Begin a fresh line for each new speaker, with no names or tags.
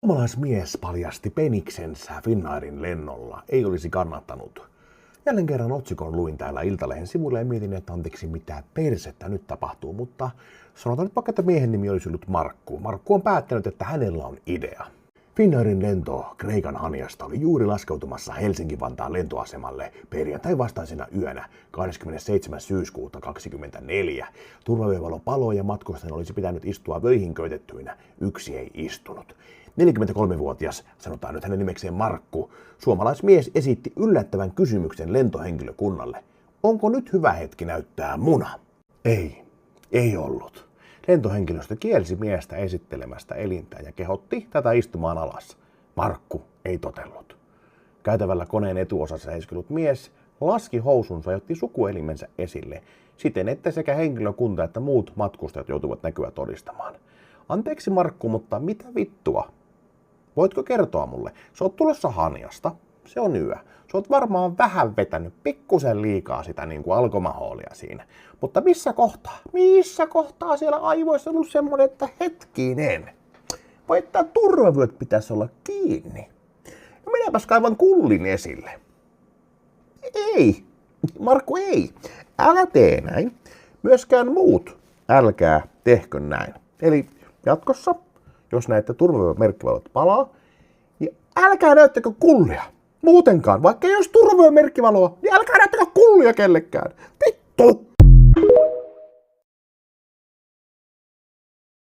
Suomalaismies paljasti peniksensä Finnairin lennolla. Ei olisi kannattanut. Jälleen kerran otsikon luin täällä Iltalehden sivuilla ja mietin, että anteeksi mitä persettä nyt tapahtuu, mutta sanotaan nyt vaikka, että miehen nimi olisi ollut Markku. Markku on päättänyt, että hänellä on idea. Finnairin lento Kreikan Haniasta oli juuri laskeutumassa Helsinki-Vantaan lentoasemalle perjantai vastaisena yönä 27. syyskuuta 2024. Turvavyövalo paloi ja matkustajan olisi pitänyt istua vöihin köytettyinä. Yksi ei istunut. 43-vuotias, sanotaan nyt hänen nimekseen Markku, suomalaismies esitti yllättävän kysymyksen lentohenkilökunnalle. Onko nyt hyvä hetki näyttää muna? Ei ollut. Lentohenkilöstö kielsi miestä esittelemästä elintä ja kehotti tätä istumaan alas. Markku ei totellut. Käytävällä koneen etuosassa seiskellut mies laski housunsa ja otti sukuelimensä esille siten, että sekä henkilökunta että muut matkustajat joutuvat näkyä todistamaan. Anteeksi Markku, mutta mitä vittua? Voitko kertoa mulle? Sä oot tulossa Haniasta. Se on yö. Sä oot varmaan vähän vetänyt pikkusen liikaa sitä niin kuin alkomahoolia siinä. Mutta missä kohtaa siellä aivoissa on ollut semmonen, että hetkinen. Vai että turvavyöt pitäisi olla kiinni. No minäpäs kaivan kullin esille. Ei. Markku ei. Älä tee näin. Myöskään muut. Älkää tehkö näin. Eli jatkossa, jos näette turvavyön merkkivalot palaa, niin älkää näyttäkö kullia. Muutenkaan, vaikka ei olisi turvavyön merkkivaloa, niin älkää näyttäkö kullia kellekään. Vittu!